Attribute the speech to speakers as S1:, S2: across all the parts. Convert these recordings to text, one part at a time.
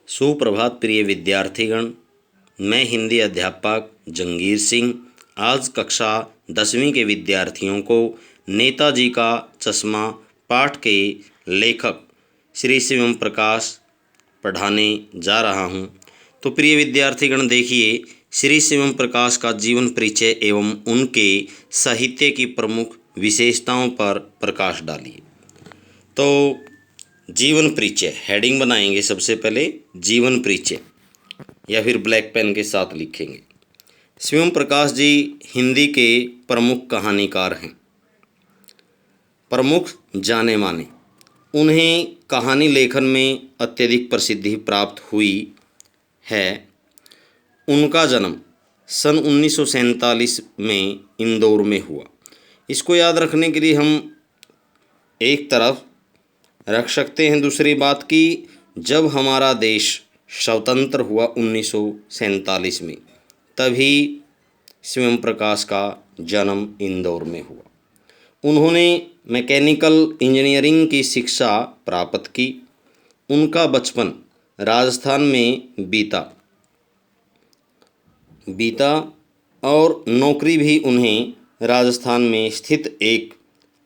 S1: सुप्रभात प्रिय विद्यार्थीगण। मैं हिंदी अध्यापक जंगीर सिंह आज कक्षा 10वीं के विद्यार्थियों को नेताजी का चश्मा पाठ के लेखक श्री शिवम प्रकाश पढ़ाने जा रहा हूं। तो प्रिय विद्यार्थीगण देखिए, श्री शिवम प्रकाश का जीवन परिचय एवं उनके साहित्य की प्रमुख विशेषताओं पर प्रकाश डालिए। तो जीवन परिचय हेडिंग बनाएंगे। सबसे पहले जीवन परिचय या फिर ब्लैक पेन के साथ लिखेंगे। शिवम प्रकाश जी हिंदी के प्रमुख कहानीकार हैं, प्रमुख जाने माने। उन्हें कहानी लेखन में अत्यधिक प्रसिद्धि प्राप्त हुई है। उनका जन्म सन 1947 में इंदौर में हुआ। इसको याद रखने के लिए हम एक तरफ रख सकते हैं दूसरी बात की, जब हमारा देश स्वतंत्र हुआ 1947 में, तभी शिवम प्रकाश का जन्म इंदौर में हुआ। उन्होंने मैकेनिकल इंजीनियरिंग की शिक्षा प्राप्त की। उनका बचपन राजस्थान में बीता और नौकरी भी उन्हें राजस्थान में स्थित एक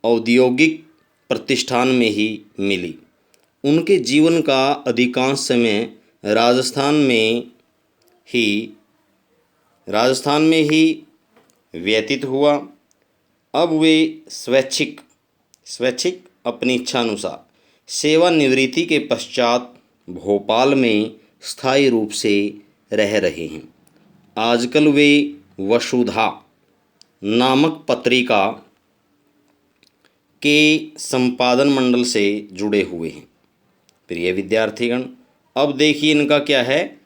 S1: औद्योगिक प्रतिष्ठान में ही मिली। उनके जीवन का अधिकांश समय राजस्थान में ही व्यतीत हुआ। अब वे स्वैच्छिक अपनी इच्छानुसार सेवानिवृत्ति के पश्चात भोपाल में स्थायी रूप से रह रहे हैं। आजकल वे वसुधा नामक पत्रिका के संपादन मंडल से जुड़े हुए हैं। प्रिय विद्यार्थीगण, अब देखिए इनका क्या है,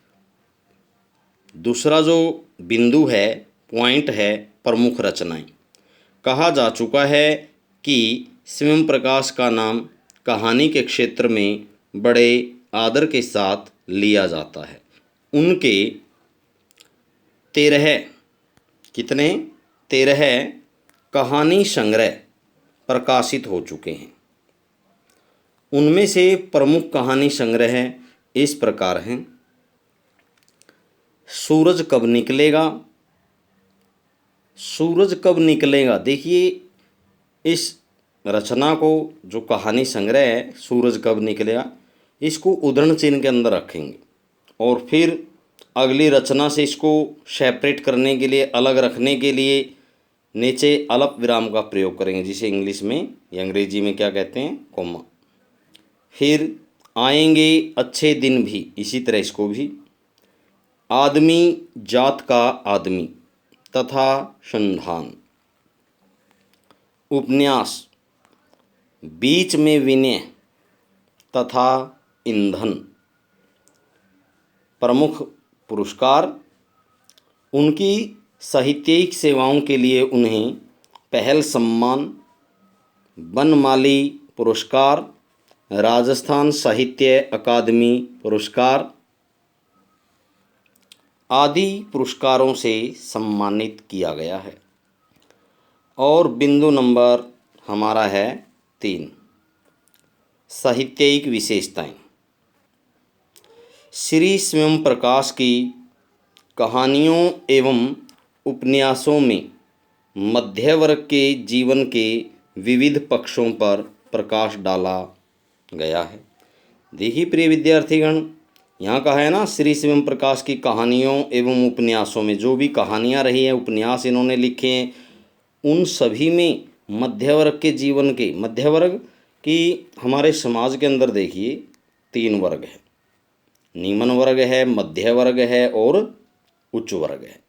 S1: दूसरा जो बिंदु है, पॉइंट है, प्रमुख रचनाएं। कहा जा चुका है कि शिवम प्रकाश का नाम कहानी के क्षेत्र में बड़े आदर के साथ लिया जाता है। उनके 13 कहानी संग्रह प्रकाशित हो चुके हैं। उनमें से प्रमुख कहानी संग्रह इस प्रकार हैं। सूरज कब निकलेगा। देखिए, इस रचना को, जो कहानी संग्रह है सूरज कब निकलेगा, इसको उद्धरण चिन्ह के अंदर रखेंगे और फिर अगली रचना से इसको सेपरेट करने के लिए, अलग रखने के लिए नीचे अल्प विराम का प्रयोग करेंगे, जिसे इंग्लिश में या अंग्रेजी में क्या कहते हैं, कॉमा। फिर आएंगे अच्छे दिन भी, इसी तरह इसको भी आदमी जात का आदमी तथा संधान, उपन्यास बीच में विनय तथा ईंधन, प्रमुख पुरस्कार। उनकी साहित्यिक सेवाओं के लिए उन्हें पहल सम्मान, बनमाली पुरस्कार, राजस्थान साहित्य अकादमी पुरस्कार आदि पुरस्कारों से सम्मानित किया गया है। और बिंदु नंबर हमारा है 3, साहित्यिक विशेषताएं। श्री शिवम प्रकाश की कहानियों एवं उपन्यासों में मध्य वर्ग के जीवन के विविध पक्षों पर प्रकाश डाला गया है। देखिए प्रिय विद्यार्थीगण, यहाँ कहा है ना, श्री शिवम प्रकाश की कहानियों एवं उपन्यासों में, जो भी कहानियाँ रही हैं, उपन्यास इन्होंने लिखे हैं, उन सभी में मध्य वर्ग की हमारे समाज के अंदर देखिए 3 वर्ग है, निम्न वर्ग है, मध्य वर्ग है और उच्च वर्ग है।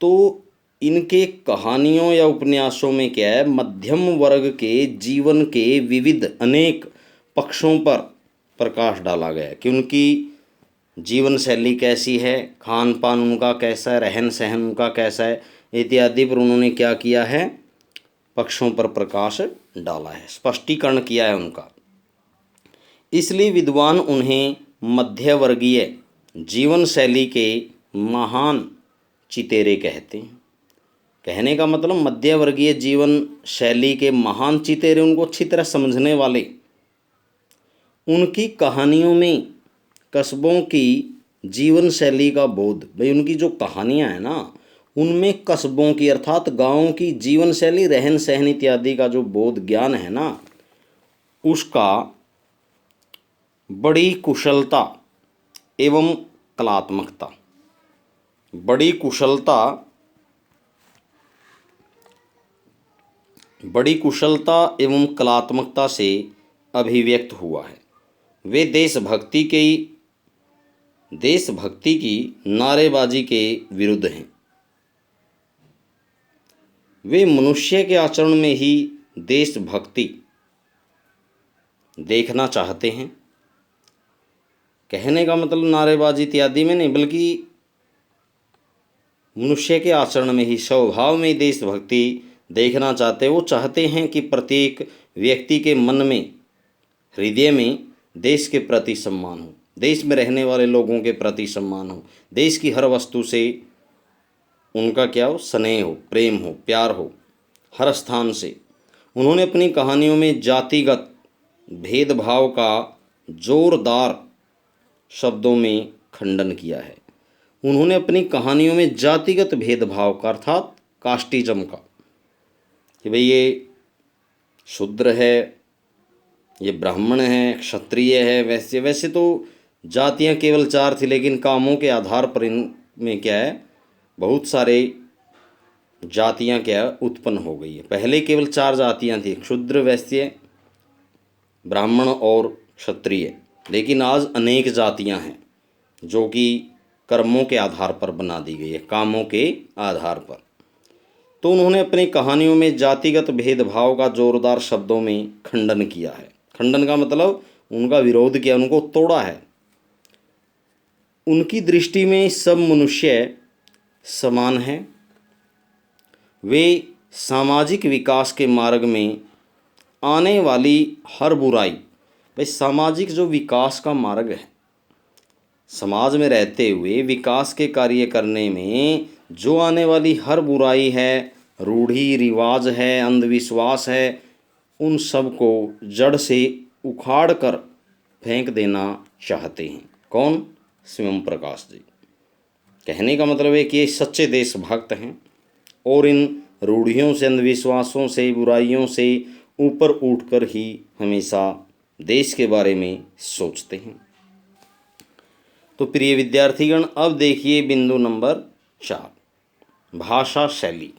S1: तो इनके कहानियों या उपन्यासों में क्या है, मध्यम वर्ग के जीवन के विविध अनेक पक्षों पर प्रकाश डाला गया कि उनकी जीवन शैली कैसी है, खान पान उनका कैसा है, रहन सहन उनका कैसा है, इत्यादि पर उन्होंने क्या किया है, पक्षों पर प्रकाश डाला है, स्पष्टीकरण किया है उनका। इसलिए विद्वान उन्हें मध्यवर्गीय जीवन शैली के महान चितेरे कहते हैं। कहने का मतलब मध्यवर्गीय जीवन शैली के महान चितेरे, उनको अच्छी तरह समझने वाले। उनकी कहानियों में कस्बों की जीवन शैली का बोध। भाई उनकी जो कहानियाँ हैं ना, उनमें कस्बों की अर्थात गाँव की जीवन शैली, रहन सहन इत्यादि का जो बोध ज्ञान है ना, उसका बड़ी कुशलता एवं कलात्मकता, बड़ी कुशलता एवं कलात्मकता से अभिव्यक्त हुआ है। वे देशभक्ति की नारेबाजी के विरुद्ध हैं। वे मनुष्य के आचरण में ही देशभक्ति देखना चाहते हैं। कहने का मतलब नारेबाजी इत्यादि में नहीं, बल्कि मनुष्य के आचरण में ही, स्वभाव में ही देशभक्ति देखना चाहते हैं। वो चाहते हैं कि प्रत्येक व्यक्ति के मन में, हृदय में देश के प्रति सम्मान हो, देश में रहने वाले लोगों के प्रति सम्मान हो, देश की हर वस्तु से उनका क्या हो, स्नेह हो, प्रेम हो, प्यार हो, हर स्थान से। उन्होंने अपनी कहानियों में जातिगत भेदभाव का जोरदार शब्दों में खंडन किया है। उन्होंने अपनी कहानियों में जातिगत भेदभाव का अर्थात कास्टिज्म का, कि भाई ये शूद्र है, ये ब्राह्मण है, क्षत्रिय है, वैसे तो जातियां केवल 4 थी, लेकिन कामों के आधार पर इनमें क्या है, बहुत सारे जातियां क्या उत्पन्न हो गई है। पहले केवल 4 जातियां थी, शूद्र, वैश्य, ब्राह्मण और क्षत्रिय, लेकिन आज अनेक जातियां हैं जो कि कर्मों के आधार पर बना दी गई है, कामों के आधार पर। तो उन्होंने अपनी कहानियों में जातिगत भेदभाव का जोरदार शब्दों में खंडन किया है। खंडन का मतलब उनका विरोध किया, उनको तोड़ा है। उनकी दृष्टि में सब मनुष्य समान हैं। वे सामाजिक विकास के मार्ग में आने वाली हर बुराई, भाई सामाजिक जो विकास का मार्ग है, समाज में रहते हुए विकास के कार्य करने में जो आने वाली हर बुराई है, रूढ़ी रिवाज है, अंधविश्वास है, उन सब को जड़ से उखाड़ कर फेंक देना चाहते हैं। कौन? शिवम प्रकाश जी। कहने का मतलब है कि ये सच्चे देशभक्त हैं और इन रूढ़ियों से, अंधविश्वासों से, बुराइयों से ऊपर उठकर ही हमेशा देश के बारे में सोचते हैं। तो प्रिय विद्यार्थीगण, अब देखिए बिंदु नंबर 4, भाषा शैली।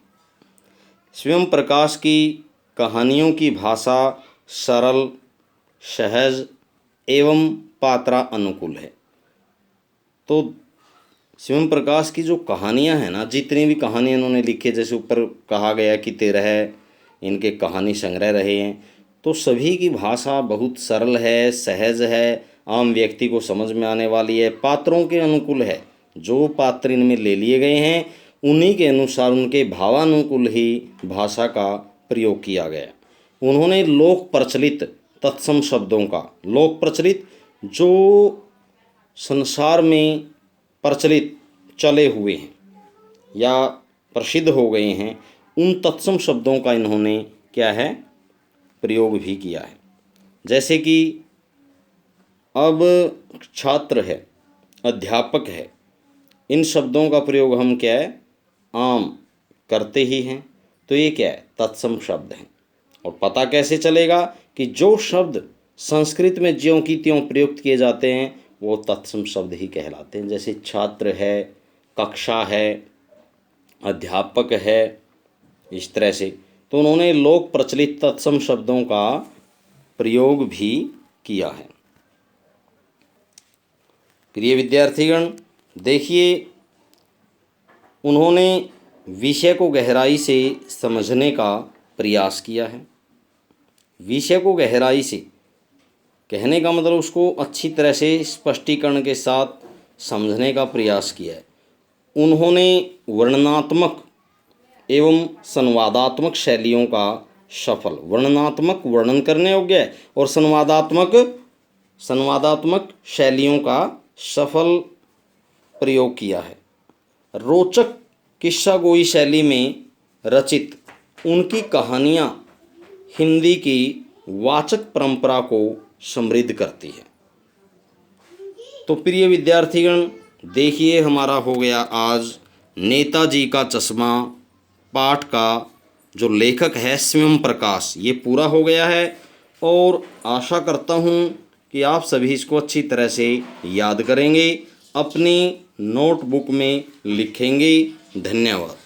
S1: शिवम प्रकाश की कहानियों की भाषा सरल, सहज एवं पात्रा अनुकूल है। तो शिवम प्रकाश की जो कहानियां हैं ना, जितनी भी कहानियां इन्होंने लिखी, जैसे ऊपर कहा गया कि 13 इनके कहानी संग्रह रहे हैं, तो सभी की भाषा बहुत सरल है, सहज है, आम व्यक्ति को समझ में आने वाली है, पात्रों के अनुकूल है। जो पात्र इनमें ले लिए गए हैं उन्हीं के अनुसार, उनके भावानुकूल ही भाषा का प्रयोग किया गया। उन्होंने लोक प्रचलित तत्सम शब्दों का, लोक प्रचलित जो संसार में प्रचलित चले हुए हैं या प्रसिद्ध हो गए हैं, उन तत्सम शब्दों का इन्होंने क्या है, प्रयोग भी किया है। जैसे कि अब छात्र है, अध्यापक है, इन शब्दों का प्रयोग हम क्या है, आम करते ही हैं। तो ये क्या है, तत्सम शब्द हैं। और पता कैसे चलेगा कि जो शब्द संस्कृत में ज्यों की त्यों प्रयुक्त किए जाते हैं वो तत्सम शब्द ही कहलाते हैं। जैसे छात्र है, कक्षा है, अध्यापक है, इस तरह से। तो उन्होंने लोक प्रचलित तत्सम शब्दों का प्रयोग भी किया है। प्रिय विद्यार्थीगण, देखिए उन्होंने विषय को गहराई से समझने का प्रयास किया है। विषय को गहराई से, कहने का मतलब उसको अच्छी तरह से स्पष्टीकरण के साथ समझने का प्रयास किया है। उन्होंने वर्णनात्मक एवं संवादात्मक शैलियों का सफल, वर्णनात्मक वर्णन करने योग्य है, और संवादात्मक शैलियों का सफल प्रयोग किया है। रोचक किस्सागोई शैली में रचित उनकी कहानियाँ हिंदी की वाचक परंपरा को समृद्ध करती है। तो प्रिय विद्यार्थीगण, देखिए हमारा हो गया आज नेताजी का चश्मा पाठ का जो लेखक है स्वयं प्रकाश, ये पूरा हो गया है। और आशा करता हूँ कि आप सभी इसको अच्छी तरह से याद करेंगे, अपनी नोटबुक में लिखेंगे। धन्यवाद।